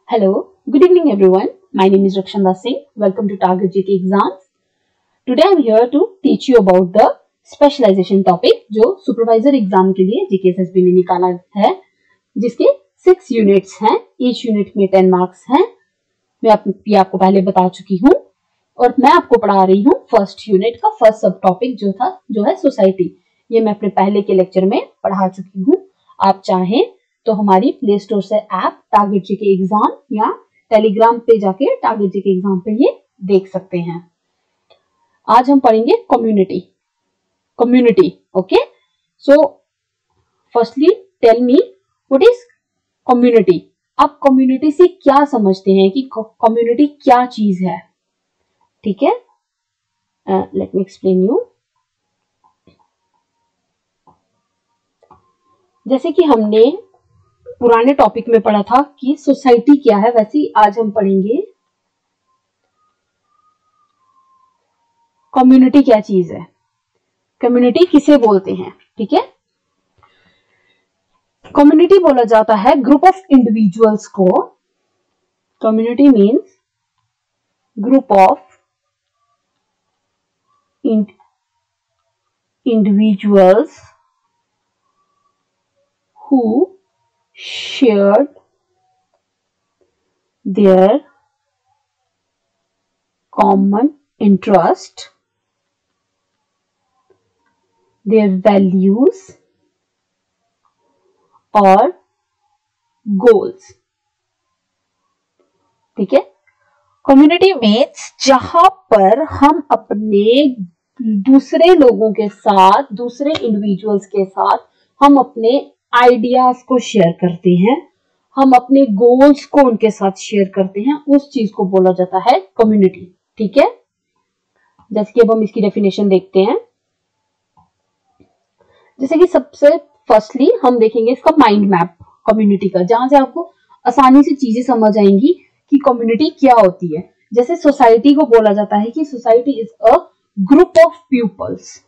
Hello, good evening everyone. My name is Rakshanda Singh. Welcome to Target GK Exams. Today I am here to teach you about the specialization topic जो supervisor exam के लिए GKSSB ने निकाला है, जिसके 6 units हैं. Each unit में 10 marks हैं. मैं आपको पहले बता चुकी हूँ और मैं आपको पढ़ा रही हूँ फर्स्ट यूनिट का फर्स्ट सब टॉपिक जो है सोसाइटी. ये मैं अपने पहले के लेक्चर में पढ़ा चुकी हूँ. आप चाहें तो हमारी प्ले स्टोर से ऐप टारगेट जीके एग्जाम या टेलीग्राम पे जाके टारगेट जीके एग्जाम पे ये देख सकते हैं. आज हम पढ़ेंगे community. Okay, so firstly tell me what is community. आप कम्युनिटी से क्या समझते हैं कि कम्युनिटी क्या चीज है? ठीक है, लेट मी एक्सप्लेन यू. जैसे कि हमने पुराने टॉपिक में पढ़ा था कि सोसाइटी क्या है, वैसे ही आज हम पढ़ेंगे कम्युनिटी क्या चीज है, कम्युनिटी किसे बोलते हैं. ठीक है, कम्युनिटी बोला जाता है ग्रुप ऑफ इंडिविजुअल्स को. Community means group of individuals who shared their common interest, their values और goals. ठीक है, कम्युनिटी मीन्स जहां पर हम अपने दूसरे लोगों के साथ, दूसरे इंडिविजुअल्स के साथ हम अपने आइडियाज को शेयर करते हैं, हम अपने गोल्स को उनके साथ शेयर करते हैं, उस चीज को बोला जाता है कम्युनिटी. ठीक है, जैसे कि अब हम इसकी डेफिनेशन देखते हैं. जैसे कि सबसे फर्स्टली हम देखेंगे इसका माइंड मैप कम्युनिटी का, जहां से आपको आसानी से चीजें समझ आएंगी कि कम्युनिटी क्या होती है. जैसे सोसाइटी को बोला जाता है कि society is a group of peoples.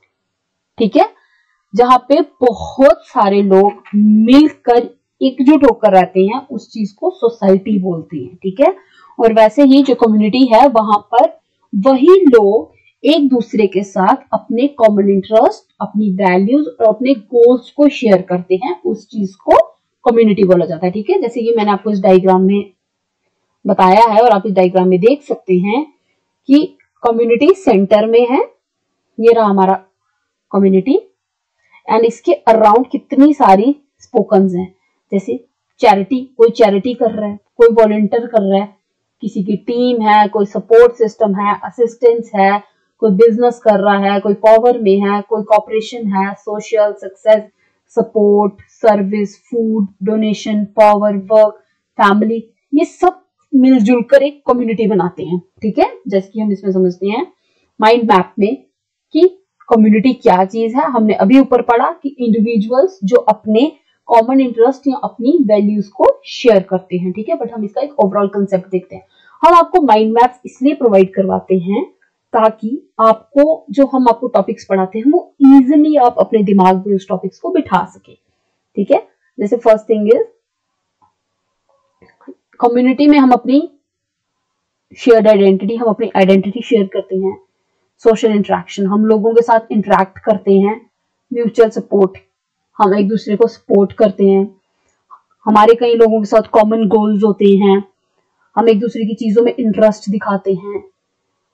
ठीक है, जहां पे बहुत सारे लोग मिलकर एकजुट होकर रहते हैं, उस चीज को सोसाइटी बोलते हैं. ठीक है, और वैसे ही जो कम्युनिटी है वहां पर वही लोग एक दूसरे के साथ अपने कॉमन इंटरेस्ट, अपनी वैल्यूज और अपने गोल्स को शेयर करते हैं, उस चीज को कम्युनिटी बोला जाता है. ठीक है, जैसे कि मैंने आपको इस डायग्राम में बताया है और आप इस डायग्राम में देख सकते हैं कि कम्युनिटी सेंटर में है. ये रहा हमारा कम्युनिटी एंड इसके अराउंड कितनी सारी स्पोकन्स हैं. जैसे चैरिटी, कोई चैरिटी कर रहा है, कोई वॉलंटियर कर रहा है, किसी की टीम है, कोई सपोर्ट सिस्टम है, असिस्टेंस है, कोई बिजनेस कर रहा है, कोई पावर में है, कोई कॉर्पोरेशन है, social success, support, service, food donation, power, work, family, ये सब मिलजुल कर एक कम्युनिटी बनाते हैं. ठीक है, जैसे कि हम इसमें समझते हैं माइंड मैप में कि कम्युनिटी क्या चीज है. हमने अभी ऊपर पढ़ा कि इंडिविजुअल्स जो अपने कॉमन इंटरेस्ट या अपनी वैल्यूज को शेयर करते हैं. ठीक है, बट हम इसका एक ओवरऑल कंसेप्ट देखते हैं. हम आपको माइंड मैप इसलिए प्रोवाइड करवाते हैं ताकि आपको जो हम आपको टॉपिक्स पढ़ाते हैं वो इजीली आप अपने दिमाग में उस टॉपिक्स को बिठा सके. ठीक है, जैसे फर्स्ट थिंग इज कम्युनिटी में हम अपनी शेयर्ड आइडेंटिटी, हम अपनी आइडेंटिटी शेयर करते हैं. सोशल इंटरेक्शन, हम लोगों के साथ इंटरेक्ट करते हैं. म्यूचुअल सपोर्ट, हम एक दूसरे को सपोर्ट करते हैं. हमारे कई लोगों के साथ कॉमन गोल्स होते हैं, हम एक दूसरे की चीजों में इंटरेस्ट दिखाते हैं.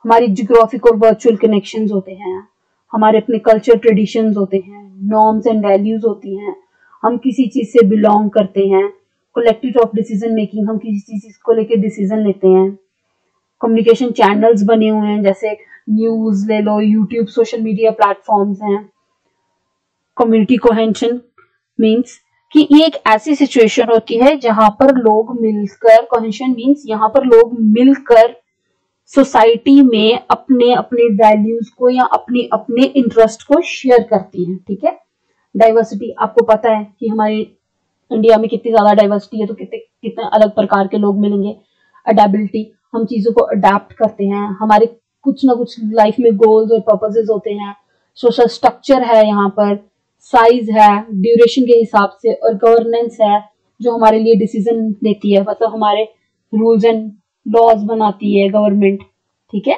हमारी जियोग्राफिक और वर्चुअल कनेक्शंस होते हैं, हमारे अपने कल्चर ट्रेडिशंस होते हैं, नॉर्म्स एंड वैल्यूज होती हैं, हम किसी चीज से बिलोंग करते हैं. कलेक्टिव ऑफ डिसीजन मेकिंग, हम किसी चीज को लेकर डिसीजन लेते हैं. कम्युनिकेशन चैनल्स बने हुए हैं, जैसे न्यूज ले लो, यूट्यूब, सोशल मीडिया प्लेटफॉर्म्स हैं. कम्युनिटी कोहेंशन मींस कि ये एक ऐसी सिचुएशन होती है जहां पर लोग मिलकर, कोहेंशन मींस यहाँ पर लोग मिलकर सोसाइटी में अपने अपने वैल्यूज को या अपने अपने इंटरेस्ट को शेयर करती हैं. ठीक है, डाइवर्सिटी, आपको पता है कि हमारे इंडिया में कितनी ज्यादा डाइवर्सिटी है, तो कितने अलग प्रकार के लोग मिलेंगे. अडेबिलिटी, हम चीजों को अडेप्ट करते हैं, हमारे कुछ ना कुछ लाइफ में गोल्स और पर्पसेस होते हैं. सोशल स्ट्रक्चर है, यहाँ पर साइज है ड्यूरेशन के हिसाब से, और गवर्नेंस है जो हमारे लिए डिसीजन लेती है, मतलब हमारे रूल्स एंड लॉज बनाती है गवर्नमेंट, ठीक है।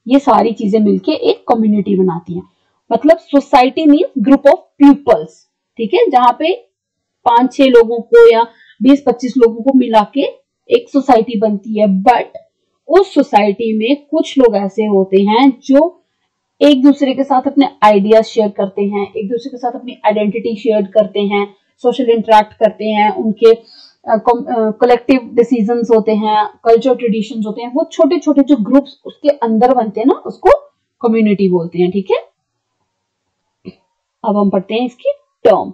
ये सारी चीजें मिलके एक कम्युनिटी बनाती हैं। मतलब society means group of peoples, ठीक है, जहां पे 5-6 लोगों को या 20-25 लोगों को मिला के एक सोसाइटी बनती है। बट उस सोसाइटी में कुछ लोग ऐसे होते हैं जो एक दूसरे के साथ अपने आइडियाज शेयर करते हैं, एक दूसरे के साथ अपनी आइडेंटिटी शेयर करते हैं, सोशल इंटरेक्ट करते हैं, उनके कलेक्टिव डिसीजंस होते हैं, कल्चर ट्रेडिशंस होते हैं, वो छोटे छोटे जो ग्रुप्स उसके अंदर बनते हैं ना, उसको कम्युनिटी बोलते हैं, ठीक है। अब हम पढ़ते हैं इसकी टर्म।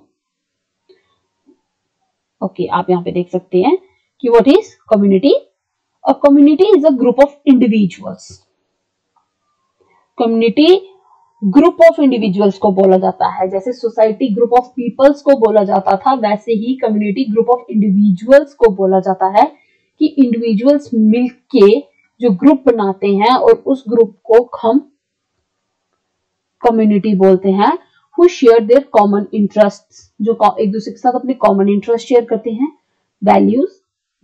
ओके, आप यहाँ पे देख सकते हैं कि what is community. A community is a group of individuals. Community group of individuals को बोला जाता है। जैसे सोसाइटी ग्रुप ऑफ पीपल्स को बोला जाता था, वैसे ही कम्युनिटी ग्रुप ऑफ इंडिविजुअल्स को बोला जाता है कि इंडिविजुअल्स मिलके जो ग्रुप बनाते हैं और उस ग्रुप को हम कम्युनिटी बोलते हैं। Who share their common interests, जो एक दूसरे के साथ अपने कॉमन इंटरेस्ट शेयर करते हैं, values,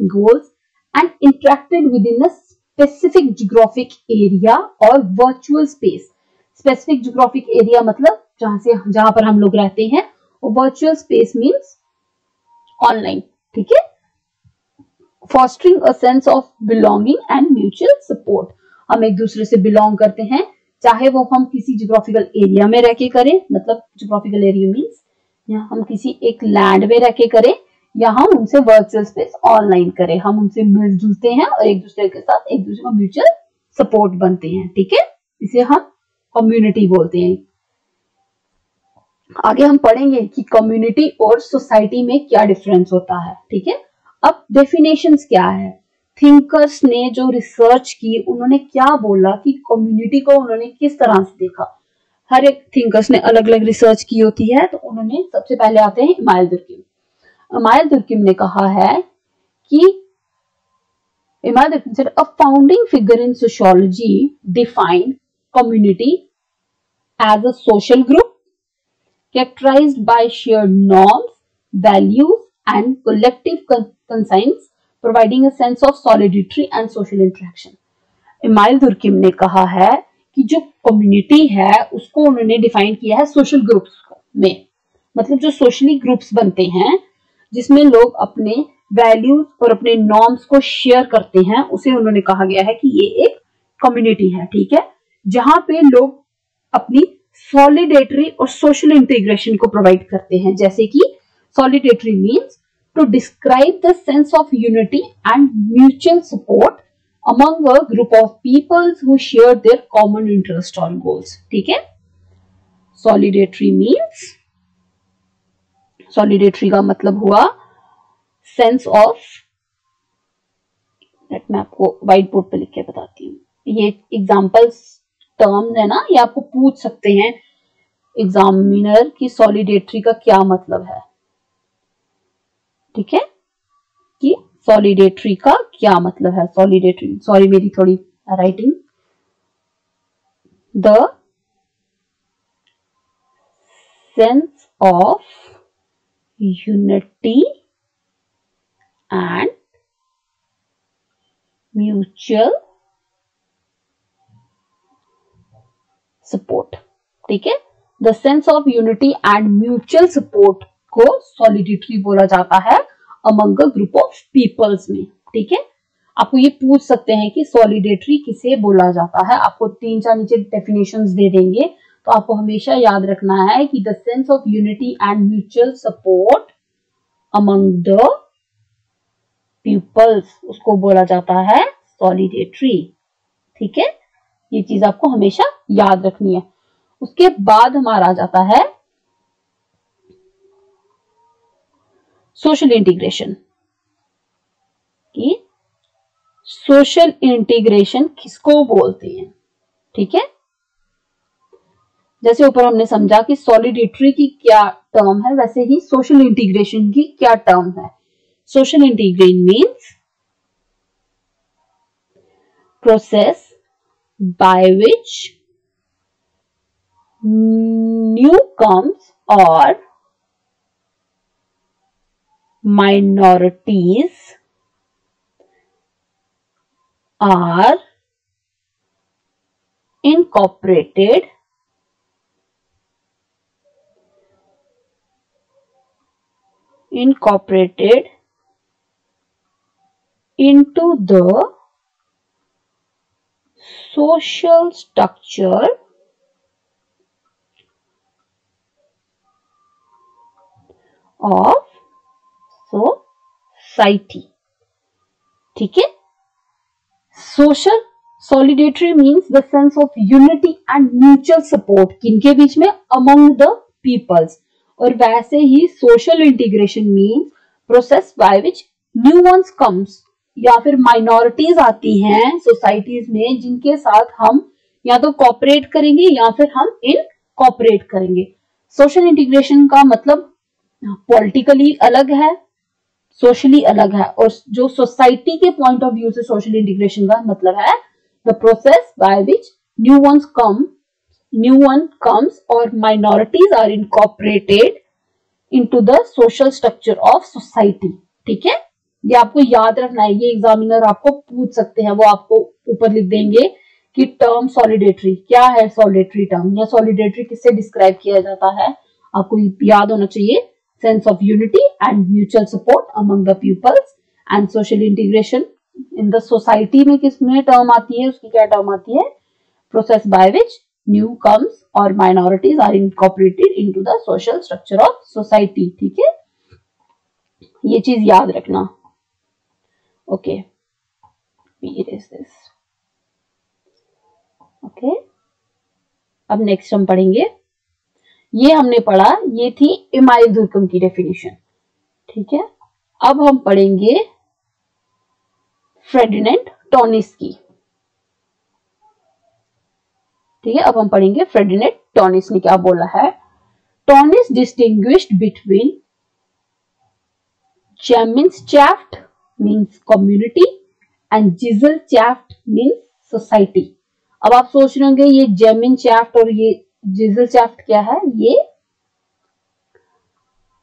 goals and interacted with in a specific geographic area और virtual space. Specific geographic area मतलब जहां पर हम लोग रहते हैं, और वर्चुअल स्पेस मींस ऑनलाइन, ठीक है। Fostering a sense of belonging and mutual support. हम एक दूसरे से बिलोंग करते हैं, चाहे वो हम किसी जियोग्राफिकल एरिया में रह के करें, मतलब जियोग्राफिकल एरिया मींस या हम किसी एक लैंड में रह के करें, या हम उनसे वर्चुअल स्पेस ऑनलाइन करें, हम उनसे मिलजुलते हैं और एक दूसरे के साथ एक दूसरे का म्यूचुअल सपोर्ट बनते हैं, ठीक है। इसे हम कम्युनिटी बोलते हैं। आगे हम पढ़ेंगे कि कम्युनिटी और सोसाइटी में क्या डिफरेंस होता है, ठीक है। अब डेफिनेशंस क्या है, थिंकर्स ने जो रिसर्च की उन्होंने क्या बोला कि कम्युनिटी को उन्होंने किस तरह से देखा। हर एक थिंकर्स ने अलग अलग रिसर्च की होती है, तो उन्होंने सबसे पहले आते हैं इमानुएल दुर्किम। इमानुएल दुर्किम ने कहा है कि Emmanuel दुर्किम said a founding figure in sociology defined community as a social group characterized by shared norms, values, and collective conscience, providing a sense of solidarity and social interaction. Emmanuel Durkheim ने कहा है कि जो community है उसको उन्होंने define किया है सोशल ग्रुप्स में, मतलब जो सोशली ग्रुप्स बनते हैं जिसमें लोग अपने वैल्यूज और अपने नॉर्म्स को शेयर करते हैं, उसे उन्होंने कहा गया है कि ये एक कम्युनिटी है, ठीक है, जहां पे लोग अपनी सॉलिडेटरी और सोशल इंटीग्रेशन को प्रोवाइड करते हैं। जैसे कि solidarity means to describe the sense of unity and mutual support among a group of people who share their common interest or goals, ठीक है। Solidatory means, solidatory का मतलब हुआ sense of, मैं आपको व्हाइट बोर्ड पे लिख के बताती हूँ। ये एग्जाम्पल्स टर्म्स है ना, ये आपको पूछ सकते हैं एग्जामिनर की सॉलिडेटरी का क्या मतलब है, ठीक है, कि सॉलिडेटरी का क्या मतलब है। सॉलिडेटरी, सॉरी मेरी थोड़ी writing, the sense of unity and mutual support, ठीक है। The sense of unity and mutual support को सॉलिडेटरी बोला जाता है among a group of peoples में, ठीक है। आपको ये पूछ सकते हैं कि सॉलिडेटरी किसे बोला जाता है, आपको 3-4 नीचे डेफिनेशंस दे देंगे, तो आपको हमेशा याद रखना है कि the sense of unity and mutual support among the peoples, उसको बोला जाता है सॉलिडेटरी, ठीक है। ये चीज आपको हमेशा याद रखनी है। उसके बाद हमारा आ जाता है सोशल इंटीग्रेशन। सोशल इंटीग्रेशन किसको बोलते हैं, ठीक है। जैसे ऊपर हमने समझा कि सॉलिडेटरी की क्या टर्म है, वैसे ही सोशल इंटीग्रेशन की क्या टर्म है। Social integration means process by which newcomers or minorities are incorporated into the social structure of society. ठीक है, social solidarity means the sense of unity and mutual support किनके बीच में, अमंग द पीपल्स। और वैसे ही social integration means process by which new ones comes, या फिर माइनॉरिटीज आती हैं सोसाइटीज में जिनके साथ हम या तो कॉपरेट करेंगे या फिर हम इनकॉपरेट करेंगे। सोशल इंटीग्रेशन का मतलब पॉलिटिकली अलग है, सोशली अलग है, और जो सोसाइटी के पॉइंट ऑफ व्यू से सोशल इंटीग्रेशन का मतलब है the process by which new one comes और minorities are incorporated into the social structure of society. ठीक है, ये आपको याद रखना है, ये एग्जामिनर आपको पूछ सकते हैं, वो आपको ऊपर लिख देंगे कि टर्म सॉलिडेटरी क्या है, सॉलिडेटरी टर्म या सॉलिडेटरी किससे डिस्क्राइब किया जाता है, आपको याद होना चाहिए। Sense of unity and mutual support among the peoples and social integration in the society में किसमें टर्म आती है, उसकी क्या टर्म आती है, process by which newcomers और minorities are incorporated into the social structure of society. ठीक है, ये चीज याद रखना। Okay, erase this। ओके, अब नेक्स्ट हम पढ़ेंगे, ये हमने पढ़ा, ये थी इमाइल दुर्कम की डेफिनेशन। ठीक है, अब हम पढ़ेंगे फेर्डिनेंड टॉनिस की। ठीक है, अब हम पढ़ेंगे फेर्डिनेंड टॉनिस ने क्या बोला है। Tönnies distinguished between Gemeinschaft means community and Gesellschaft means society. अब आप सोच रहे होंगे ये जेमिन्सचाफ्ट और ये जिज़लचाफ्ट क्या है, ये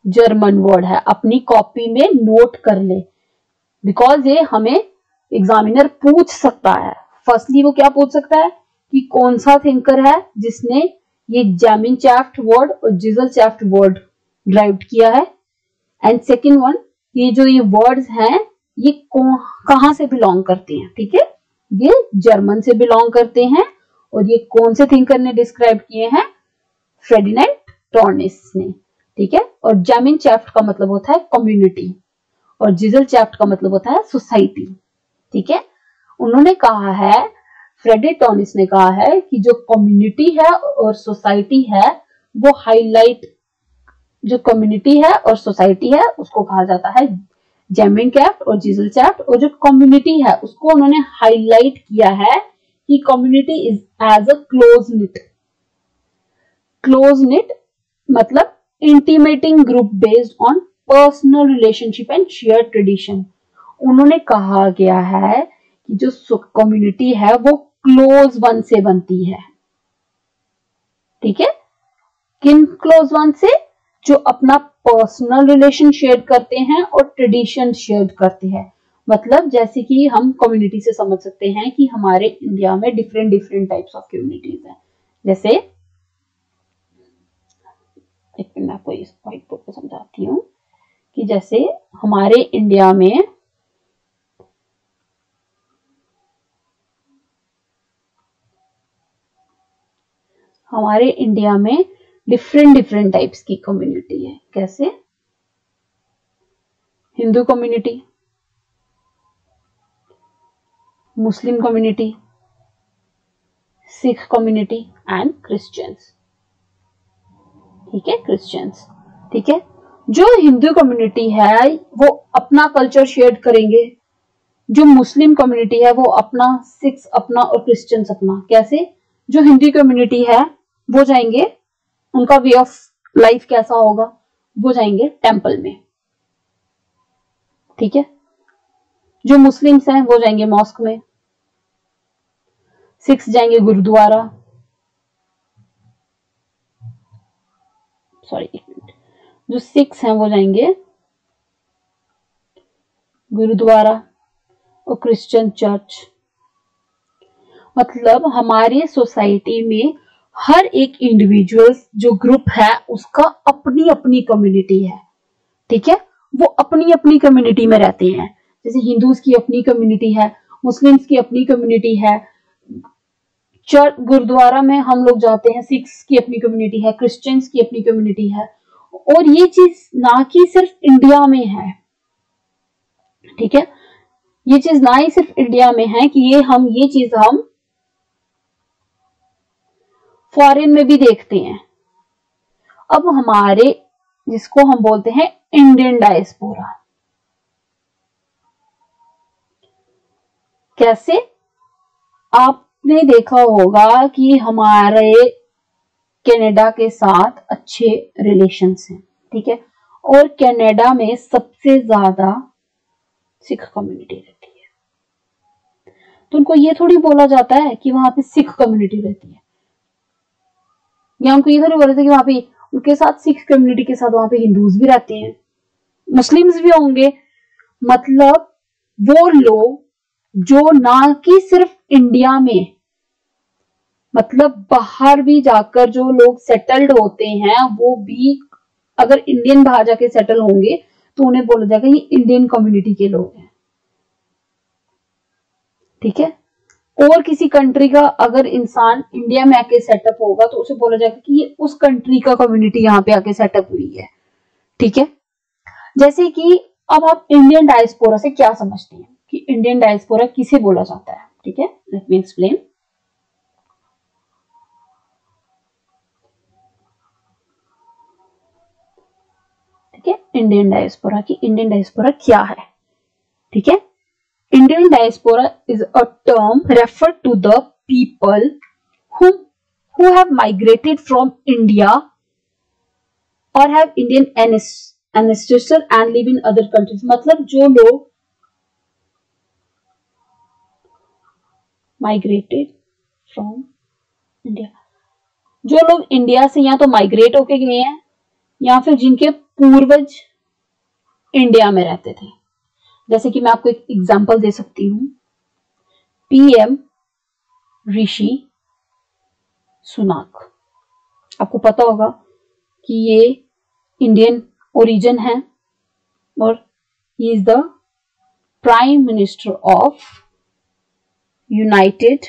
जर्मन वर्ड है, अपनी कॉपी में नोट कर ले, बिकॉज ये हमें एग्जामिनर पूछ सकता है। फर्स्टली वो क्या पूछ सकता है कि कौन सा थिंकर है जिसने ये जेमिन्सचाफ्ट वर्ड और जिज़लचाफ्ट वर्ड ड्राइव किया है, एंड सेकेंड वन, ये जो ये वर्ड्स हैं ये कहां से बिलोंग करते हैं। ठीक है, ये जर्मन से बिलोंग करते हैं, और ये कौन से थिंकर ने डिस्क्राइब किए हैं, फेर्डिनेंड टॉनिस ने। ठीक है, और जेमिन्सचाफ्ट का मतलब होता है कम्युनिटी और जिज़लचाफ्ट का मतलब होता है सोसाइटी। ठीक है, उन्होंने कहा है, फेर्डिनेंड टॉनिस ने कहा है कि जो कम्युनिटी है और सोसाइटी है वो हाईलाइट, जो कम्युनिटी है और सोसाइटी है उसको कहा जाता है जेमिन्सचाफ्ट और जिज़लचाफ्ट, और जो कम्युनिटी है उसको उन्होंने हाईलाइट किया है कि community is as a close knit मतलब intimating group based on personal relationship and share tradition. उन्होंने कहा गया है कि जो कम्युनिटी है वो क्लोज वन से बनती है। ठीक है, किन क्लोज वन से, जो अपना पर्सनल रिलेशन शेयर करते हैं और ट्रेडिशन शेयर करते हैं। मतलब जैसे कि हम कम्युनिटी से समझ सकते हैं कि हमारे इंडिया में डिफरेंट टाइप्स ऑफ कम्युनिटीज हैं। जैसे एक मैं आपको इस व्हाइट बोर्ड पे समझाती हूँ कि जैसे हमारे इंडिया में डिफरेंट टाइप्स की कम्युनिटी है। कैसे, Hindu community, Muslim community, Sikh community and Christians. ठीक है, क्रिश्चियंस। ठीक है, जो हिंदू कम्युनिटी है वो अपना कल्चर शेयर करेंगे, जो मुस्लिम कम्युनिटी है वो अपना, सिख्स अपना और क्रिश्चियंस अपना। कैसे, जो हिंदू कम्युनिटी है वो जाएंगे, उनका वे ऑफ लाइफ कैसा होगा, वो जाएंगे टेंपल में। ठीक है, जो मुस्लिम्स हैं वो जाएंगे मॉस्क में, सिख्स जाएंगे गुरुद्वारा, जो सिख्स हैं वो जाएंगे गुरुद्वारा, और क्रिश्चियन चर्च। मतलब हमारी सोसाइटी में हर एक इंडिविजुअल जो ग्रुप है उसका अपनी अपनी कम्युनिटी है, ठीक है। वो अपनी अपनी कम्युनिटी में रहते हैं। जैसे हिंदूज की अपनी कम्युनिटी है, मुस्लिम्स की अपनी कम्युनिटी है, चर्च गुरुद्वारा में हम लोग जाते हैं, सिख्स की अपनी कम्युनिटी है, क्रिश्चियंस की अपनी कम्युनिटी है। और ये चीज ना कि सिर्फ इंडिया में है, ठीक है, ये चीज ना ही सिर्फ इंडिया में है कि ये चीज हम फॉरेन में भी देखते हैं। अब हमारे जिसको हम बोलते हैं इंडियन डायस्पोरा, कैसे आपने देखा होगा कि हमारे कनाडा के साथ अच्छे रिलेशंस हैं, ठीक है, और कनाडा में सबसे ज्यादा सिख कम्युनिटी रहती है। तो उनको ये थोड़ी बोला जाता है कि वहां पे सिख कम्युनिटी रहती है, या उनको ये थोड़ी बोला जाता है कि वहां पे उनके साथ सिख कम्युनिटी के साथ वहां पे हिंदूज भी रहते हैं, मुस्लिम्स भी होंगे। मतलब वो लोग जो ना कि सिर्फ इंडिया में, मतलब बाहर भी जाकर जो लोग सेटल्ड होते हैं, वो भी अगर इंडियन बाहर जाके सेटल होंगे तो उन्हें बोला जाएगा ये इंडियन कम्युनिटी के लोग हैं, ठीक है। और किसी कंट्री का अगर इंसान इंडिया में आके सेटअप होगा तो उसे बोला जाएगा कि ये उस कंट्री का कम्युनिटी यहाँ पे आके सेटअप हुई है, ठीक है। जैसे कि अब आप इंडियन डायस्पोरा से क्या समझते हैं कि इंडियन डायस्पोरा किसे बोला जाता है, ठीक है, लेट मी एक्सप्लेन। ठीक है, इंडियन डायस्पोरा क्या है, ठीक है। Indian diaspora is a term refer to the people who have migrated from India or have Indian ancestors and live in other countries। मतलब जो लोग माइग्रेटेड फ्रॉम इंडिया, जो लोग इंडिया से या तो माइग्रेट होके गए हैं या फिर जिनके पूर्वज इंडिया में रहते थे। जैसे कि मैं आपको एक एग्जांपल दे सकती हूँ, पीएम ऋषि सुनाक, आपको पता होगा कि ये इंडियन ओरिजिन है और he is the prime minister of United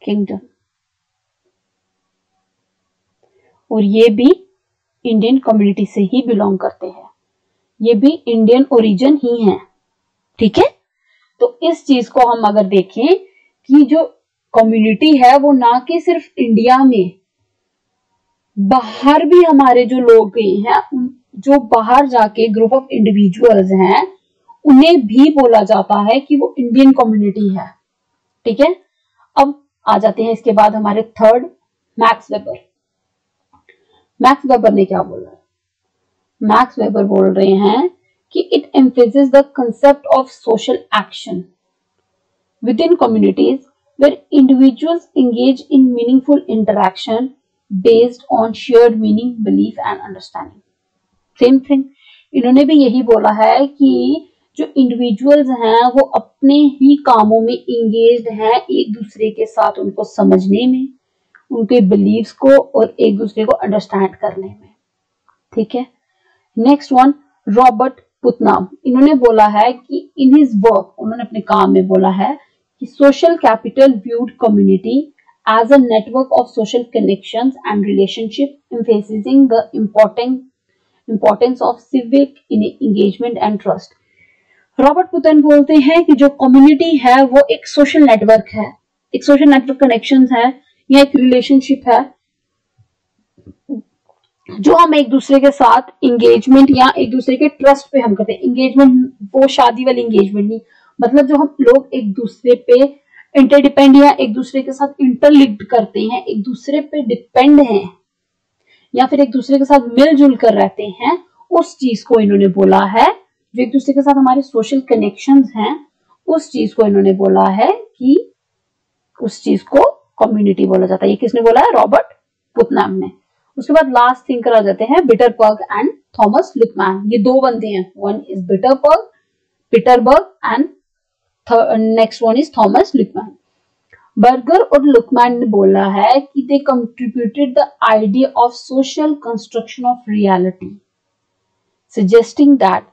kingdom, और ये भी इंडियन कम्युनिटी से ही बिलोंग करते हैं, ये भी इंडियन ओरिजिन ही है, ठीक है। तो इस चीज को हम अगर देखें कि जो कम्युनिटी है वो ना कि सिर्फ इंडिया में, बाहर भी हमारे जो लोग गए हैं, जो बाहर जाके ग्रुप ऑफ इंडिविजुअल्स हैं, उन्हें भी बोला जाता है कि वो इंडियन कम्युनिटी है, ठीक है। अब आ जाते हैं इसके बाद हमारे third, max weber. Max weber ने क्या बोला है? मैक्स वेबर बोल रहे हैं कि it emphasis the concept of social action within communities where individuals engage in meaningful interaction based on shared meaning, belief and understanding. Same thing इन्होंने भी यही बोला है कि जो इंडिविजुअल्स हैं वो अपने ही कामों में इंगेज्ड हैं, एक दूसरे के साथ उनको समझने में, उनके बिलीव्स को और एक दूसरे को अंडरस्टैंड करने में, ठीक है। नेक्स्ट वन, रॉबर्ट पुतनाम, इन्होंने बोला है कि इन हिज वर्क, उन्होंने अपने काम में बोला है कि social capital viewed community as a network of social connections and relationship, emphasizing the importance of civic engagement and trust। Robert Putnam बोलते हैं कि जो कम्युनिटी है वो एक सोशल नेटवर्क है, एक सोशल नेटवर्क कनेक्शंस है या एक रिलेशनशिप है जो हम एक दूसरे के साथ इंगेजमेंट या एक दूसरे के ट्रस्ट पे हम करते हैं। इंगेजमेंट वो शादी वाली इंगेजमेंट नहीं, मतलब जो हम लोग एक दूसरे पे इंटरडिपेंड या एक दूसरे के साथ इंटरलिंक्ड करते हैं, एक दूसरे पे डिपेंड हैं या फिर एक दूसरे के साथ मिलजुल कर रहते हैं, उस चीज को इन्होंने बोला है। जो एक दूसरे के साथ हमारे सोशल कनेक्शंस हैं, उस चीज को इन्होंने बोला है कि उस चीज को कम्युनिटी बोला जाता है। ये किसने बोला है? रॉबर्ट पुतनाम ने। उसके बाद लास्ट थिंकर आ जाते हैं बिटरबर्ग एंड थॉमस लिपमैन। ये दो बंदे हैं, one is Peter Berger and next one is Thomas Lipman. Berger और लुकमैन ने बोला है कि they contributed the idea of social construction of reality, suggesting that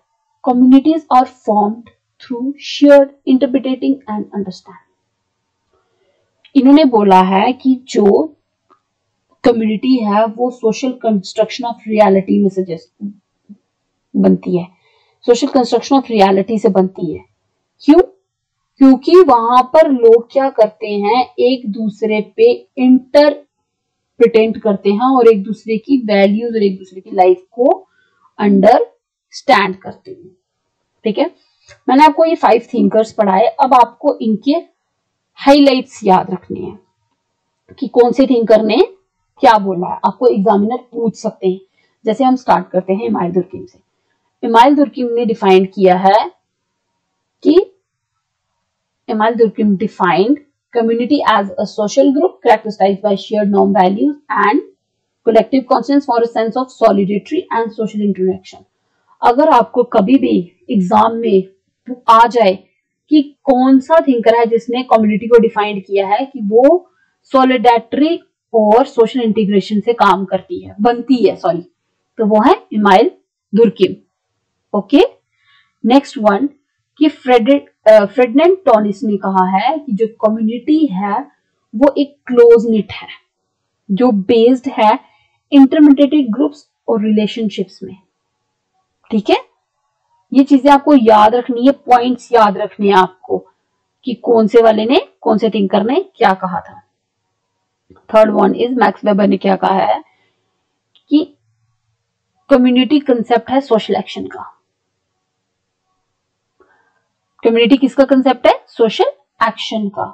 communities are formed through shared interpreting and understanding. इन्होंने बोला है कि जो कम्युनिटी है वो सोशल कंस्ट्रक्शन ऑफ रियलिटी में सजेस्ट बनती है, सोशल कंस्ट्रक्शन ऑफ रियलिटी से बनती है। क्यों? क्योंकि वहां पर लोग क्या करते हैं, एक दूसरे पे इंटरप्रिटेंट करते हैं और एक दूसरे की वैल्यूज और एक दूसरे की लाइफ को अंडरस्टैंड करते हैं। ठीक है, मैंने आपको ये 5 थिंकर्स पढ़ाए, अब आपको इनके हाइलाइट्स याद रखने हैं कि कौन से थिंकर ने क्या बोला है। आपको एग्जामिनर पूछ सकते हैं। जैसे हम स्टार्ट करते हैं इमाइल दुर्किम से। इमाइल दुर्किम ने डिफाइन किया है कि Emile Durkheim defined community as a social group characterized by shared norm values and collective conscience for a sense of solidarity and social interaction. अगर आपको कभी भी एग्जाम में आ जाए कि कौन सा थिंकर है जिसने कम्युनिटी को डिफाइन किया है कि वो सॉलिडेरिटी और सोशल इंटीग्रेशन से काम करती है, बनती है, सॉरी, तो वो है इमाइल दुर्किम। ओके, नेक्स्ट वन कि फ्रेडनेट टॉनिस ने कहा है कि जो कम्युनिटी है वो एक क्लोज निट है जो बेस्ड है इंटरमीडिएट ग्रुप्स और रिलेशनशिप्स में। ठीक है, ये चीजें आपको याद रखनी है, पॉइंट्स याद रखने हैं आपको कि कौन से वाले ने, कौन से थिंकर ने क्या कहा था। Third one is max weber ने क्या कहा है कि कम्युनिटी कंसेप्ट है सोशल एक्शन का। कम्युनिटी किसका कंसेप्ट है? सोशल एक्शन का।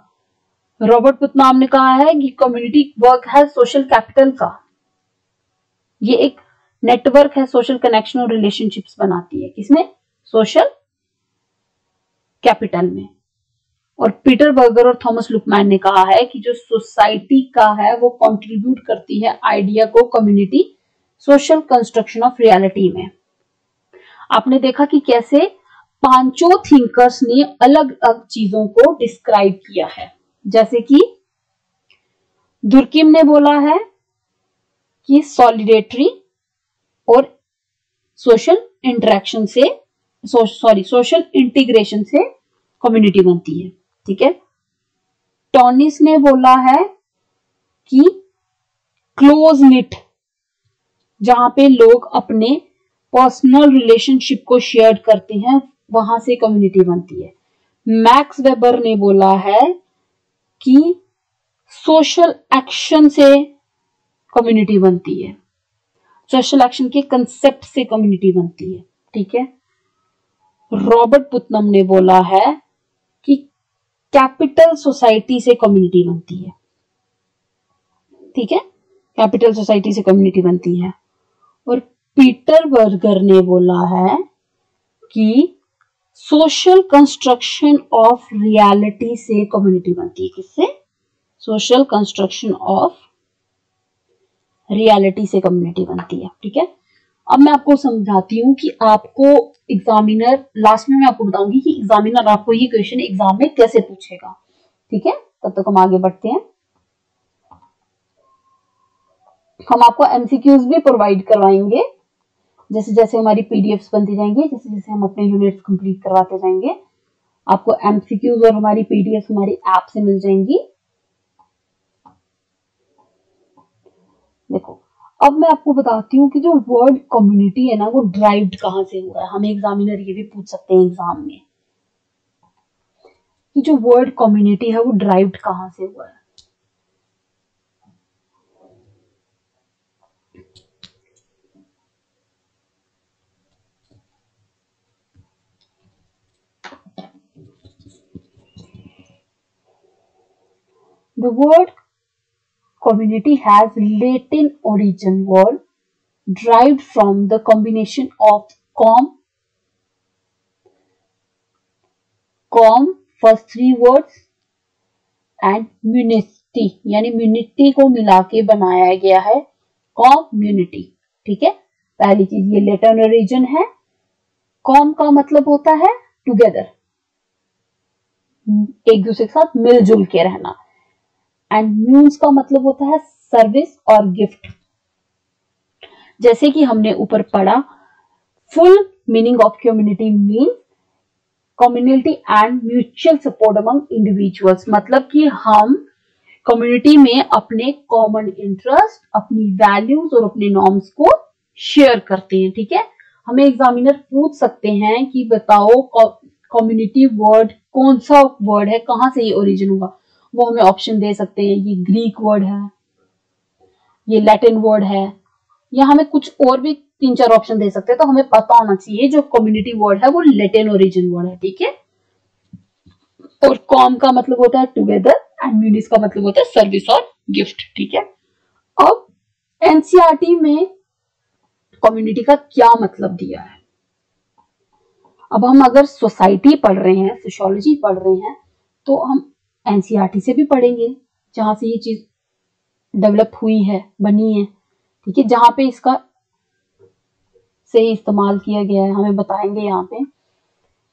रॉबर्ट पुतनाम ने कहा है कि कम्युनिटी वर्क है सोशल कैपिटल का, ये एक नेटवर्क है, सोशल कनेक्शन और रिलेशनशिप्स बनाती है। किसमें? सोशल कैपिटल में। और पीटर बर्गर और थॉमस लुकमैन ने कहा है कि जो सोसाइटी का है वो कंट्रीब्यूट करती है आइडिया को community social construction of reality में। आपने देखा कि कैसे पांचों थिंकर्स ने अलग अलग चीजों को डिस्क्राइब किया है। जैसे कि दुर्किम ने बोला है कि सॉलिडेरिटी और सोशल इंटरेक्शन से, सोशल इंटीग्रेशन से कम्युनिटी बनती है। ठीक है, टॉनिस ने बोला है कि क्लोज निट, जहां पे लोग अपने पर्सनल रिलेशनशिप को शेयर करते हैं, वहां से कम्युनिटी बनती है। मैक्स वेबर ने बोला है कि सोशल एक्शन से कम्युनिटी बनती है, सोशल एक्शन के कंसेप्ट से कम्युनिटी बनती है। ठीक है, रॉबर्ट पुतनम ने बोला है कि कैपिटल सोसाइटी से कम्युनिटी बनती है। ठीक है, कैपिटल सोसाइटी से कम्युनिटी बनती है। और पीटर बर्गर ने बोला है कि सोशल कंस्ट्रक्शन ऑफ रियलिटी से कम्युनिटी बनती है। किससे? सोशल कंस्ट्रक्शन ऑफ रियलिटी से कम्युनिटी बनती है। ठीक है, अब मैं आपको समझाती हूँ कि आपको एग्जामिनर, लास्ट में मैं आपको बताऊंगी कि एग्जामिनर आपको ये क्वेश्चन एग्जाम में कैसे पूछेगा। ठीक है, तब तक हम आगे बढ़ते हैं। हम आपको एमसीक्यूज भी प्रोवाइड करवाएंगे, जैसे जैसे हमारी पीडीएफ्स बनती जाएंगी, जैसे जैसे हम अपने यूनिट्स कंप्लीट करवाते जाएंगे, आपको एमसीक्यूज और हमारी पीडीएफ हमारी ऐप से मिल जाएंगी। देखो, अब मैं आपको बताती हूँ कि जो वर्ड कम्युनिटी है ना, वो ड्राइव्ड कहाँ से हुआ है। हमें एग्जामिनर ये भी पूछ सकते हैं एग्जाम में कि जो वर्ड कम्युनिटी है वो ड्राइव्ड कहाँ से हुआ है। The word community has Latin origin word derived from the combination of com first 3 words and munity, यानी म्यूनिटी को मिला के बनाया गया है कम्युनिटी। ठीक है, पहली चीज ये लेटिन ओरिजिन है। कॉम का मतलब होता है टुगेदर, एक दूसरे के साथ मिलजुल के रहना। एंड म्यून्स का मतलब होता है सर्विस और गिफ्ट। जैसे कि हमने ऊपर पढ़ा, full meaning of community means community and mutual support among individuals, मतलब कि हम कम्युनिटी में अपने कॉमन इंटरेस्ट, अपनी वैल्यूज और अपने नॉर्म्स को शेयर करते हैं। ठीक है, हमें एग्जामिनर पूछ सकते हैं कि बताओ कम्युनिटी वर्ड कौन सा वर्ड है, कहां से ये ओरिजिन हुआ। वो हमें ऑप्शन दे सकते हैं, ये ग्रीक वर्ड है, ये लैटिन वर्ड है, या हमें कुछ और भी 3-4 ऑप्शन दे सकते हैं। तो हमें पता होना चाहिए जो कम्युनिटी वर्ड है वो लैटिन ओरिजिन वर्ड है। ठीक है, और कॉम का मतलब होता है टुगेदर एंड म्यूनिस का मतलब होता है सर्विस और गिफ्ट। ठीक है, अब एनसीईआरटी में कम्युनिटी का क्या मतलब दिया है। अब हम अगर सोसाइटी पढ़ रहे हैं, सोशियोलॉजी पढ़ रहे हैं, तो हम एनसीईआरटी से भी पढ़ेंगे जहां से ये चीज डेवलप हुई है, बनी है। ठीक है, जहां पे इसका सही इस्तेमाल किया गया है हमें बताएंगे यहाँ पे।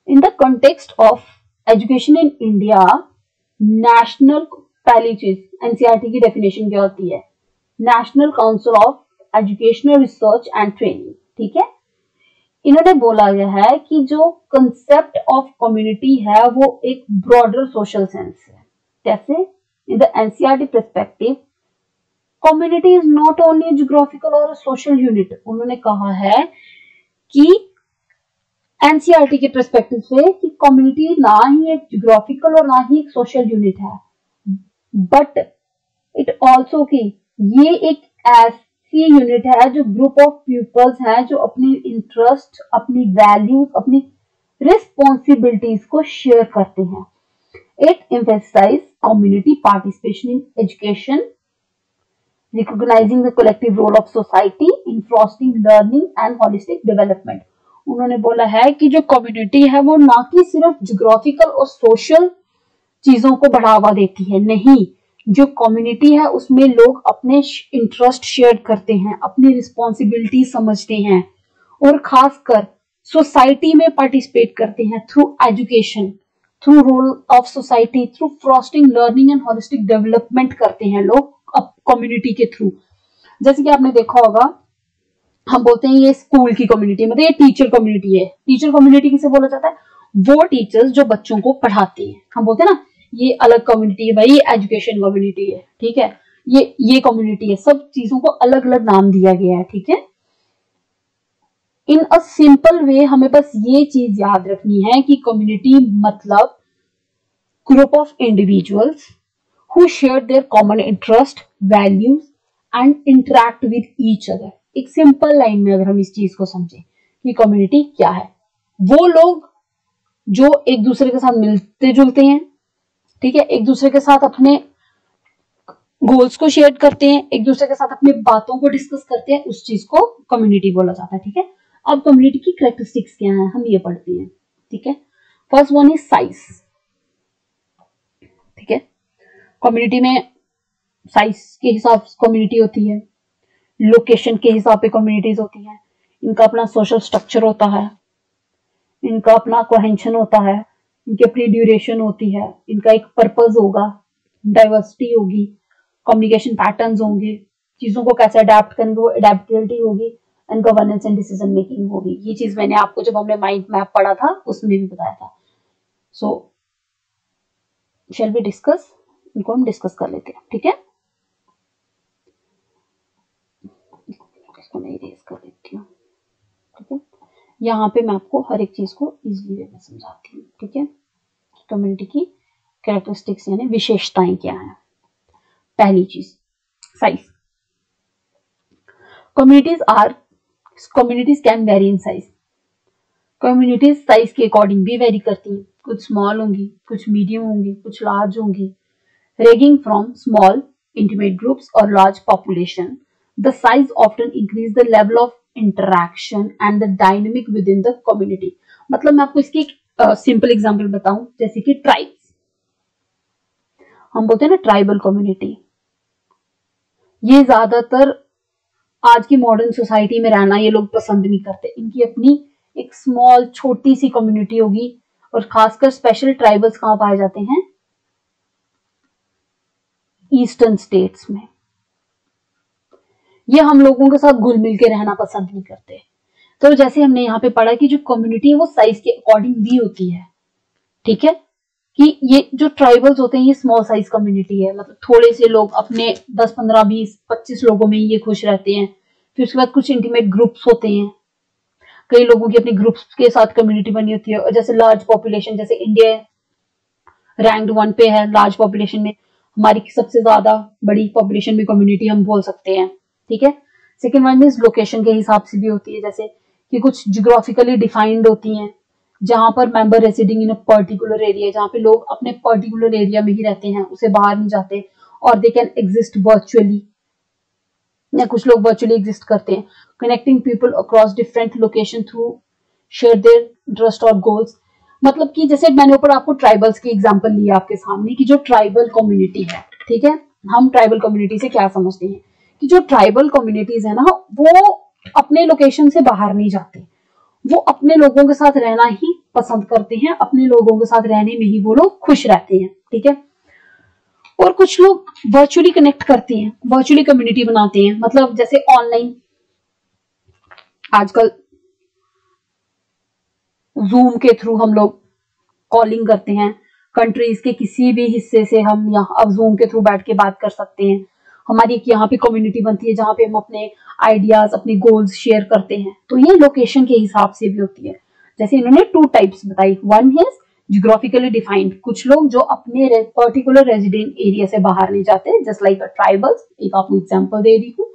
In the context of education in India, national, पहली चीज एनसीईआरटी की डेफिनेशन क्या होती है, national council of educational research and training. ठीक है, इन्होंने बोला गया है कि जो कंसेप्ट ऑफ कम्युनिटी है वो एक ब्रॉडर सोशल सेंस है। जैसे in the NCERT perspective, community is not only geographical और सोशल यूनिट। उन्होंने कहा है कि एनसीईआरटी के पर्सपेक्टिव से कि कम्युनिटी ना ही एक जियोग्राफिकल और ना ही एक सोशल यूनिट है, बट इट ऑल्सो की ये एक ऐसी यूनिट है जो ग्रुप ऑफ पीपल्स है जो अपनी इंटरेस्ट, अपनी वैल्यूज, अपनी रिस्पॉन्सिबिलिटीज को शेयर करते हैं। It emphasise community participation in education, recognizing the collective role of society in fostering learning and holistic development। उन्होंने बोला है कि जो कम्युनिटी है वो ना कि सिर्फ जियोग्राफिकल और सोशल चीजों को बढ़ावा देती है, नहीं, जो कम्युनिटी है उसमें लोग अपने इंटरेस्ट शेयर करते हैं, अपनी रिस्पॉन्सिबिलिटी समझते हैं और खासकर सोसाइटी में पार्टिसिपेट करते हैं through education, through role of society, through fostering learning and holistic development करते हैं लोग कम्युनिटी के थ्रू। जैसे कि आपने देखा होगा, हम बोलते हैं ये स्कूल की कम्युनिटी, मतलब ये टीचर कम्युनिटी है। टीचर कम्युनिटी किसे बोला जाता है, वो टीचर्स जो बच्चों को पढ़ाते हैं। हम बोलते हैं ना ये अलग कम्युनिटी है भाई, ये एजुकेशन कम्युनिटी है। ठीक है, ये कम्युनिटी है, सब चीजों को अलग अलग नाम दिया गया है। ठीक है, इन अ सिंपल वे हमें बस ये चीज याद रखनी है कि कम्युनिटी मतलब group of individuals who share their common interest, values and interact with each other। एक सिंपल लाइन में अगर हम इस चीज को समझें कि कम्युनिटी क्या है, वो लोग जो एक दूसरे के साथ मिलते जुलते हैं, ठीक है, एक दूसरे के साथ अपने गोल्स को शेयर करते हैं, एक दूसरे के साथ अपनी बातों को डिस्कस करते हैं, उस चीज को कम्युनिटी बोला जाता है। ठीक है, अब कम्युनिटी की कैरेक्टरिस्टिक्स क्या है हम ये पढ़ते हैं। ठीक है, फर्स्ट वन इज साइज। ठीक है, कम्युनिटी में साइज के हिसाब से कम्युनिटी होती है, लोकेशन के हिसाब पे कम्युनिटीज होती हैं, इनका अपना सोशल स्ट्रक्चर होता है, इनका अपना कोहेंशन होता है, इनकी अपनी ड्यूरेशन होती है, इनका एक पर्पस होगा, डाइवर्सिटी होगी, कम्युनिकेशन पैटर्न्स होंगे, चीजों को कैसे अडेप्ट करेंगे वो अडेप्टेबिलिटी होगी, and governance and decision making होगी। ये चीज मैंने आपको जब हमने माइंड मैप पढ़ा था उसमें भी बताया था। सो शैल वी डिस्कस, इनको हम डिस्कस कर लेते हैं। ठीक है, इसको मैं इरेज कर देती हूँ। ठीक है, यहाँ पे मैं आपको हर एक चीज को इजीली वे में समझाती हूँ। ठीक है, कम्युनिटी की कैरेक्टरिस्टिक्स यानी विशेषताएं क्या हैं। पहली चीज size. Communities can very in size. Communities size के अकॉर्डिंग भी वेरी करती हैं, कुछ स्मॉल होंगी, कुछ मीडियम होंगी, कुछ लार्ज होंगी, ranging from small intimate groups or large population. The size often increase the level of interaction and the dynamic within the community। मतलब मैं आपको इसकी एक सिंपल एग्जांपल बताऊं, जैसे कि ट्राइब्स, हम बोलते हैं ना ट्राइबल कम्युनिटी, ये ज्यादातर आज की मॉडर्न सोसाइटी में रहना ये लोग पसंद नहीं करते। इनकी अपनी एक स्मॉल छोटी सी कम्युनिटी होगी, और खासकर स्पेशल ट्राइबल्स कहाँ पाए जाते हैं, ईस्टर्न स्टेट्स में। ये हम लोगों के साथ घुल मिल के रहना पसंद नहीं करते। तो जैसे हमने यहाँ पे पढ़ा कि जो कम्युनिटी है वो साइज के अकॉर्डिंग भी होती है, ठीक है, कि ये जो ट्राइबल्स होते हैं ये स्मॉल साइज कम्युनिटी है, मतलब थोड़े से लोग अपने 10, 15, 20, 25 लोगों में ये खुश रहते हैं। फिर उसके बाद कुछ इंटीमेट ग्रुप्स होते हैं, कई लोगों की अपनी ग्रुप्स के साथ कम्युनिटी बनी होती है। और जैसे लार्ज पॉपुलेशन, जैसे इंडिया रैंक्ड 1 पे है लार्ज पॉपुलेशन में, हमारी सबसे ज्यादा बड़ी पॉपुलेशन में कम्युनिटी हम बोल सकते हैं, ठीक है। सेकेंड वन इज लोकेशन के हिसाब से भी होती है, जैसे कि कुछ जियोग्राफिकली डिफाइंड होती हैं, जहां पर member residing in a particular area, जहां पे लोग अपने पर्टिकुलर एरिया में ही रहते हैं, उसे बाहर नहीं जाते। और दे कैन एग्जिस्ट वर्चुअली, या कुछ लोग वर्चुअली एग्जिस्ट करते हैं। Connecting people across different location through share their interest और गोल्स, मतलब कि जैसे मैंने ऊपर आपको ट्राइबल्स की एग्जांपल लिया आपके सामने कि जो ट्राइबल कम्युनिटी है, ठीक है, हम ट्राइबल कम्युनिटी से क्या समझते हैं कि जो ट्राइबल कम्युनिटीज है ना वो अपने लोकेशन से बाहर नहीं जाते, वो अपने लोगों के साथ रहना ही पसंद करते हैं, अपने लोगों के साथ रहने में ही वो लोग खुश रहते हैं, ठीक है। और कुछ लोग वर्चुअली कनेक्ट करते हैं, वर्चुअली कम्युनिटी बनाते हैं, मतलब जैसे ऑनलाइन आजकल जूम के थ्रू हम लोग कॉलिंग करते हैं, कंट्रीज के किसी भी हिस्से से हम यहाँ अब जूम के थ्रू बैठ के बात कर सकते हैं। हमारी एक यहाँ पे कम्युनिटी बनती है जहाँ पे हम अपने आइडियाज, अपने गोल्स शेयर करते हैं। तो ये लोकेशन के हिसाब से भी होती है। जैसे इन्होंने 2 टाइप्स बताई, वन इज जियोग्राफिकली डिफाइंड, कुछ लोग जो अपने पर्टिकुलर रेजिडेंट एरिया से बाहर नहीं जाते, जस्ट लाइक ट्राइबल्स, एक आपको एग्जाम्पल दे रही हूँ।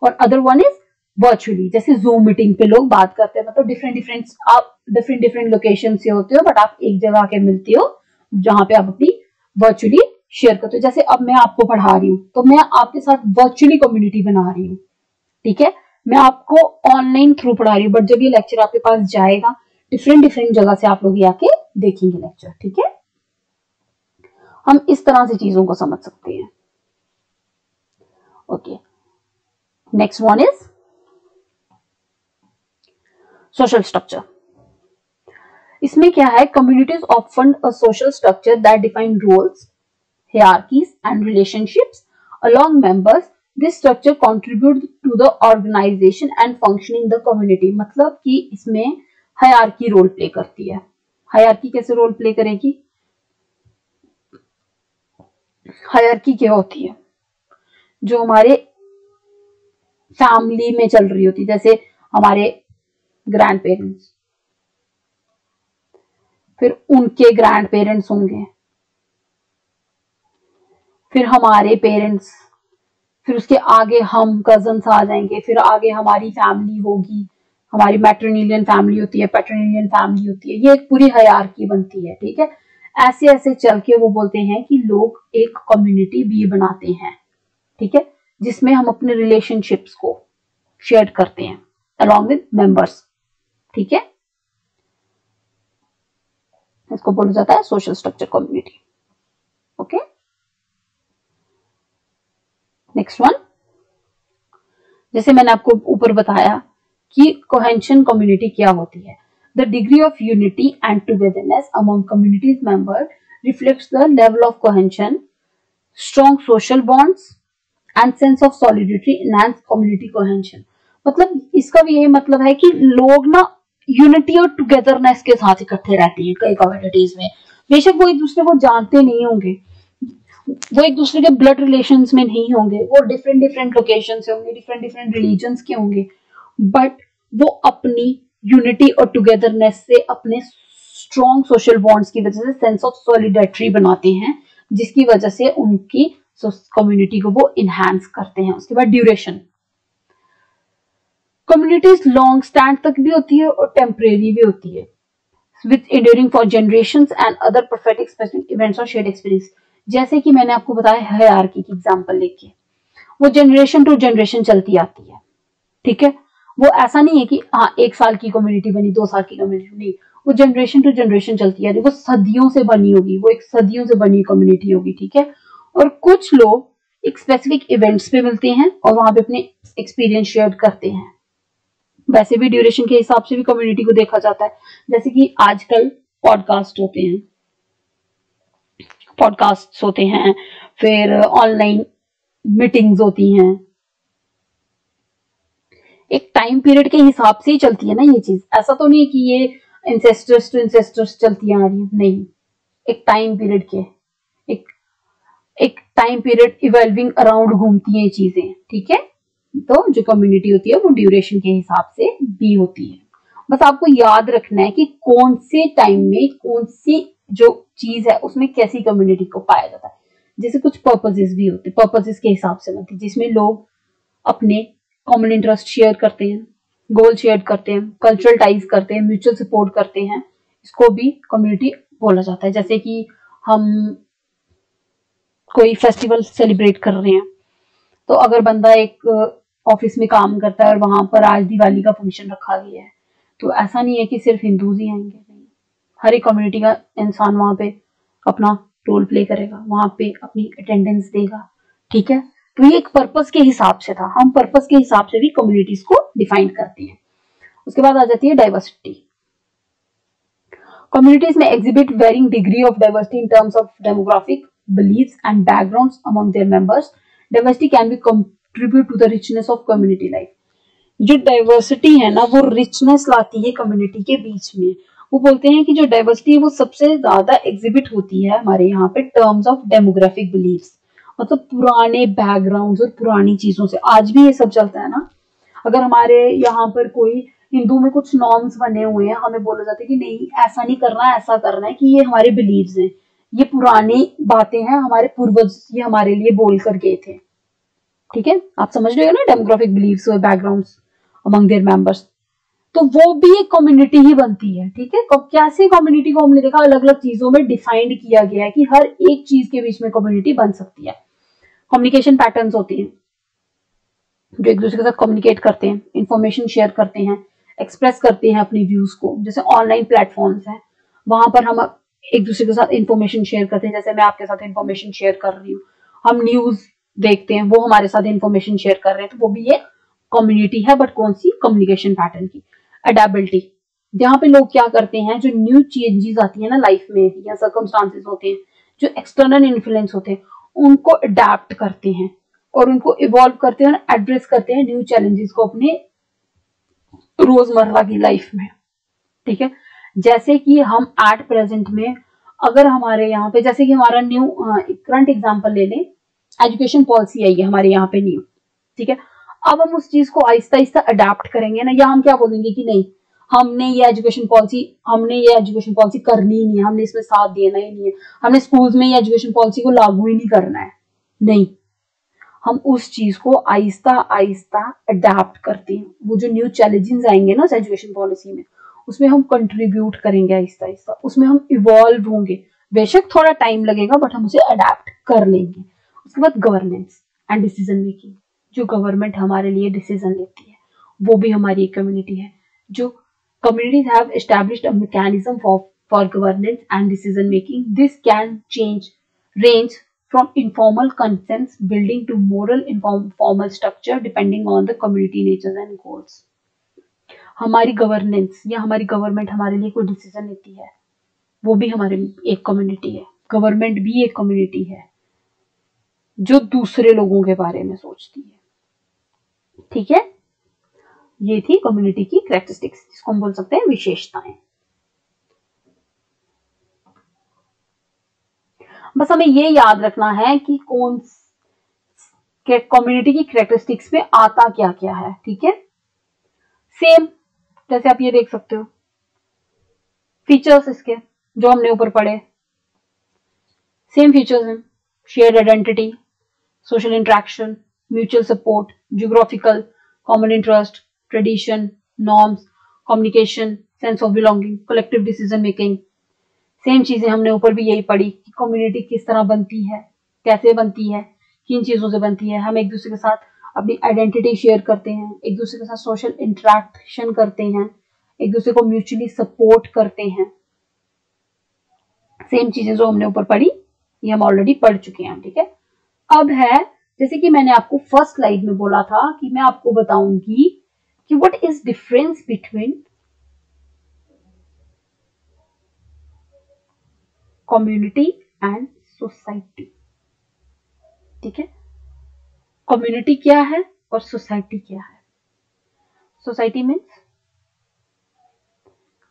और अदर वन इज वर्चुअली, जैसे जूम मीटिंग पे लोग बात करते हैं, मतलब डिफरेंट डिफरेंट लोकेशन से होते हो बट आप एक जगह आके मिलते हो जहां पे आप अपनी वर्चुअली शेयर करते हो। जैसे अब मैं आपको पढ़ा रही हूँ तो मैं आपके साथ वर्चुअली कम्युनिटी बना रही हूँ, ठीक है, मैं आपको ऑनलाइन थ्रू पढ़ा रही हूँ, बट जब ये लेक्चर आपके पास जाएगा डिफरेंट डिफरेंट जगह से आप लोग आके देखेंगे लेक्चर, ठीक है। हम इस तरह से चीजों को समझ सकते हैं। Okay, next one is social structure. इसमें क्या है, communities often a social structure that define roles, hierarchies and relationships along members. This structure contribute to the organization and functioning the community, मतलब कि इसमें हायरार्की रोल प्ले करती है। Hierarchy कैसे role play करेगी, हायरार्की क्या होती है, जो हमारे फैमिली में चल रही होती है, जैसे हमारे ग्रैंड पेरेंट्स, फिर उनके ग्रैंड पेरेंट्स होंगे, फिर हमारे पेरेंट्स, फिर उसके आगे हम कजन्स आ जाएंगे, फिर आगे हमारी फैमिली होगी, हमारी मैट्रिलिनियन फैमिली होती है, पैट्रिलिनियन फैमिली होती है, ये एक पूरी हायरार्की बनती है, ठीक है। ऐसे ऐसे चल के वो बोलते हैं कि लोग एक कम्युनिटी भी बनाते हैं, ठीक है, जिसमें हम अपने रिलेशनशिप्स को शेयर करते हैं अलॉन्ग विद मेंबर्स, ठीक है। इसको बोला जाता है social structure community. Okay, next one, जैसे मैंने आपको ऊपर बताया कि कोहेंशन कम्युनिटी क्या होती है, the degree of unity and togetherness among communities member reflects the level of cohesion, strong social bonds and sense of solidity enhance community cohesion. मतलब इसका भी यही मतलब है कि लोग ना यूनिटी और टुगेदरनेस के साथ इकट्ठे रहते हैं कई कम्युनिटीज में, बेशक वो एक दूसरे को जानते नहीं होंगे, वो एक दूसरे के ब्लड रिलेशंस में नहीं होंगे, वो डिफरेंट डिफरेंट लोकेशन से होंगे, डिफरेंट डिफरेंट रिलीजन्स के होंगे, बट वो अपनी यूनिटी और टुगेदरनेस से, अपने स्ट्रॉन्ग सोशल बॉन्ड्स की वजह से सेंस ऑफ सॉलिडेरिटी बनाते हैं, जिसकी वजह से उनकी कम्युनिटी को वो इनहैंस करते हैं। उसके बाद ड्यूरेशन, कम्युनिटीज लॉन्ग स्टैंड तक भी होती है और टेम्परेरी भी होती है, with enduring for generations and other prophetic specific events और शेयर्ड एक्सपीरियंस। जैसे कि मैंने आपको बताया हायरार्की की एग्जांपल लेके, वो जनरेशन टू जनरेशन चलती आती है, ठीक है, वो ऐसा नहीं है कि हाँ 1 साल की कम्युनिटी बनी, 2 साल की कम्युनिटी नहीं, वो जनरेशन टू जनरेशन चलती है, वो सदियों से बनी होगी, वो एक सदियों से बनी कम्युनिटी होगी, ठीक है। और कुछ लोग एक स्पेसिफिक इवेंट्स पे मिलते हैं और वहां पे अपने एक्सपीरियंस शेयर करते हैं। वैसे भी ड्यूरेशन के हिसाब से भी कम्युनिटी को देखा जाता है, जैसे कि आजकल पॉडकास्ट होते हैं, फिर ऑनलाइन मीटिंग्स होती हैं। एक टाइम पीरियड के हिसाब से ही चलती है ना ये चीज, ऐसा तो नहीं है कि ये इंसेस्टर्स टू इंसेस्टर्स चलती आ रही है, नहीं। एक टाइम पीरियड के एक एक टाइम पीरियड इवॉल्विंग अराउंड घूमती है ये चीजें, ठीक है। तो जो कम्युनिटी होती है वो ड्यूरेशन के हिसाब से भी होती है। बस आपको याद रखना है कि कौन से टाइम में कौन सी जो चीज है उसमें कैसी कम्युनिटी को पाया जाता है। जैसे कुछ पर्पसेस भी होते हैं, पर्पसेस के हिसाब से बनती है, जिसमें लोग अपने कॉमन इंटरेस्ट शेयर करते हैं, गोल शेयर करते हैं, कल्चरल टाइज करते हैं, म्यूचुअल सपोर्ट करते हैं। इसको भी कम्युनिटी बोला जाता है। जैसे कि हम कोई फेस्टिवल सेलिब्रेट कर रहे हैं, तो अगर बंदा एक ऑफिस में काम करता है और वहां पर आज दिवाली का फंक्शन रखा गया है, तो ऐसा नहीं है कि सिर्फ हिंदूज ही आएंगे, नहीं, हर एक कम्युनिटी का इंसान वहां पे अपना रोल प्ले करेगा, वहां पे अपनी अटेंडेंस देगा, ठीक है। तो ये एक पर्पस के हिसाब से था, हम पर्पस के हिसाब से भी कम्युनिटीज को डिफाइन करते हैं। उसके बाद आ जाती है diversity. Communities may exhibit varying degree of diversity in terms of demographic, beliefs, and backgrounds among their members. Diversity can be contribute to the richness of community life. जो डाइवर्सिटी है ना वो रिचनेस लाती है कम्युनिटी के बीच में। वो बोलते हैं कि जो डाइवर्सिटी है वो सबसे ज्यादा एग्जिबिट होती है हमारे यहाँ पे टर्म्स ऑफ डेमोग्राफिक बिलीव्स, मतलब पुराने बैकग्राउंड्स और पुरानी चीजों से। आज भी ये सब चलता है ना। अगर हमारे यहाँ पर कोई हिंदू में कुछ नॉर्म्स बने हुए हैं, हमें बोला जाता है कि नहीं ऐसा नहीं करना है, ऐसा करना है, कि ये हमारे बिलीव्स हैं, ये पुरानी बातें हैं, हमारे पूर्वज ये हमारे लिए बोल कर गए थे, ठीक है। आप समझ रहे हो ना, डेमोग्राफिक बिलीव्स और बैकग्राउंड्स अमंग देयर मेंबर्स। तो वो भी एक कम्युनिटी ही बनती है, ठीक है। कैसे कम्युनिटी को हमने देखा अलग अलग चीजों में डिफाइंड किया गया है कि हर एक चीज के बीच में कम्युनिटी बन सकती है। कम्युनिकेशन पैटर्न्स होती हैं जो एक दूसरे के साथ कम्युनिकेट करते हैं, इंफॉर्मेशन शेयर करते हैं, एक्सप्रेस करते हैं अपनी व्यूज को। जैसे ऑनलाइन प्लेटफॉर्म्स हैं, वहां पर हम एक दूसरे के साथ इंफॉर्मेशन शेयर करते हैं। जैसे मैं आपके साथ इंफॉर्मेशन शेयर कर रही हूँ, हम न्यूज देखते हैं, वो हमारे साथ इंफॉर्मेशन शेयर कर रहे हैं, तो वो भी एक कम्युनिटी है, बट कौन सी, कम्युनिकेशन पैटर्न की। अडेबिलिटी, जहाँ पे लोग क्या करते हैं, जो न्यू चेंजेस आती है ना लाइफ में या सर्कमस्टांसेस होते हैं, जो एक्सटर्नल इन्फ्लुएंस होते हैं, उनको अडेप्ट करते हैं और उनको इवॉल्व करते हैं और एड्रेस करते हैं न्यू चैलेंजेस को अपने रोजमर्रा की लाइफ में, ठीक है। जैसे कि हम एट प्रेजेंट में अगर हमारे यहाँ पे, जैसे कि हमारा न्यू करंट एग्जांपल ले लें, एजुकेशन पॉलिसी आई है हमारे यहाँ पे न्यू, ठीक है। अब हम उस चीज को आहिस्ता आहिस्ता अडेप्ट करेंगे ना, या हम क्या बोलेंगे कि नहीं हमने ये एजुकेशन पॉलिसी करनी ही नहीं है, हमने इसमें साथ देना ही नहीं है, हमने स्कूल्स में ये एजुकेशन पॉलिसी को लागू ही नहीं करना है, नहीं। हम उस चीज को आहिस्ता आहिस्ता अडेप्ट करते हैं। वो जो न्यू चैलेंजेस आएंगे ना उस एजुकेशन पॉलिसी में, उसमें हम कंट्रीब्यूट करेंगे आहिस्ता आहिस्ता, उसमें हम इवॉल्व होंगे। बेशक थोड़ा टाइम लगेगा बट हम उसे अडेप्ट कर लेंगे। उसके बाद गवर्नेंस एंड डिसीजन मेकिंग, जो गवर्नमेंट हमारे लिए डिसीजन लेती है वो भी हमारी एक कम्युनिटी है। जो communities have established a mechanism for governance and decision making. This can range from informal consents building to moral formal structure depending on the community natures and goals. हमारी गवर्नेंस या हमारी गवर्नमेंट हमारे लिए कोई decision लेती है, वो भी हमारे एक कम्युनिटी है। गवर्नमेंट भी एक कम्युनिटी है जो दूसरे लोगों के बारे में सोचती है, ठीक है। ये थी कम्युनिटी की कैरेक्टरिस्टिक्स, जिसको हम बोल सकते हैं विशेषताएं। बस हमें ये याद रखना है कि कौन कम्युनिटी की कैरेक्टरिस्टिक्स में आता क्या क्या है, ठीक है। सेम जैसे आप ये देख सकते हो फीचर्स इसके जो हमने ऊपर पढ़े, सेम फीचर्स हैं। Shared identity, social interaction, mutual support, geographical, common interest, tradition, norms, communication, sense of belonging, collective decision making. Same चीजें हमने ऊपर भी यही पढ़ी कि कम्युनिटी किस तरह बनती है, कैसे बनती है, किन चीजों से बनती है। हम एक दूसरे के साथ अपनी आइडेंटिटी शेयर करते हैं, एक दूसरे के साथ सोशल इंटरेक्शन करते हैं, एक दूसरे को म्यूचुअली सपोर्ट करते हैं। सेम चीजें जो हमने ऊपर पढ़ी ये हम ऑलरेडी पढ़ चुके हैं, ठीक है। अब है जैसे कि मैंने आपको फर्स्ट स्लाइड में बोला था कि मैं आपको बताऊंगी कि what is difference between community and society. ठीक है, कम्युनिटी क्या है और सोसाइटी क्या है। Society means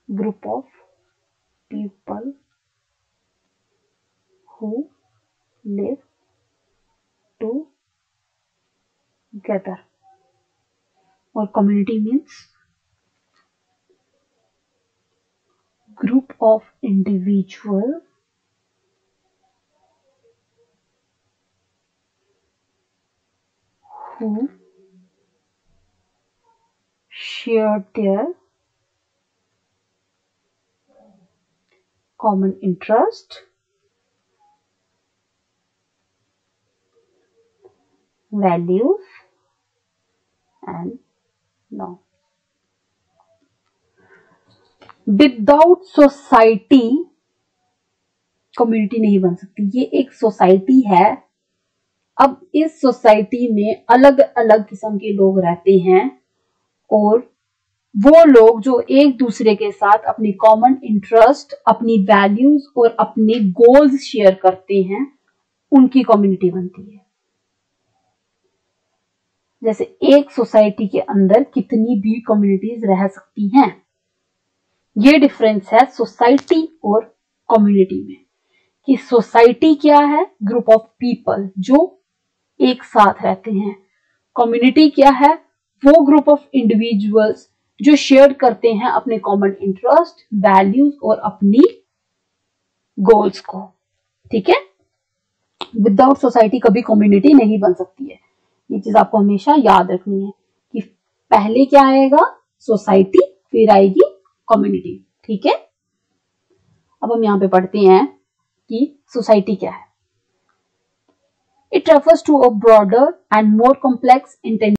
group of people who live together, और community means group of individual who share their common interest, values and norms. Without society community नहीं बन सकती। ये एक सोसाइटी है। अब इस सोसाइटी में अलग अलग किस्म के लोग रहते हैं और वो लोग जो एक दूसरे के साथ अपनी कॉमन इंटरेस्ट, अपनी वैल्यूज और अपने गोल्स शेयर करते हैं, उनकी कम्युनिटी बनती है। जैसे एक सोसाइटी के अंदर कितनी भी कम्युनिटीज रह सकती हैं, ये डिफरेंस है सोसाइटी और कम्युनिटी में। कि सोसाइटी क्या है, ग्रुप ऑफ पीपल जो एक साथ रहते हैं। कम्युनिटी क्या है, वो ग्रुप ऑफ इंडिविजुअल्स जो शेयर करते हैं अपने कॉमन इंटरेस्ट, वैल्यूज और अपनी गोल्स को। ठीक है, विदाउट सोसाइटी कभी कम्युनिटी नहीं बन सकती है। ये चीज आपको हमेशा याद रखनी है कि पहले क्या आएगा, सोसाइटी, फिर आएगी कम्युनिटी। ठीक है, अब हम यहां पे पढ़ते हैं कि सोसाइटी क्या है। It refers to a broader and more complex intention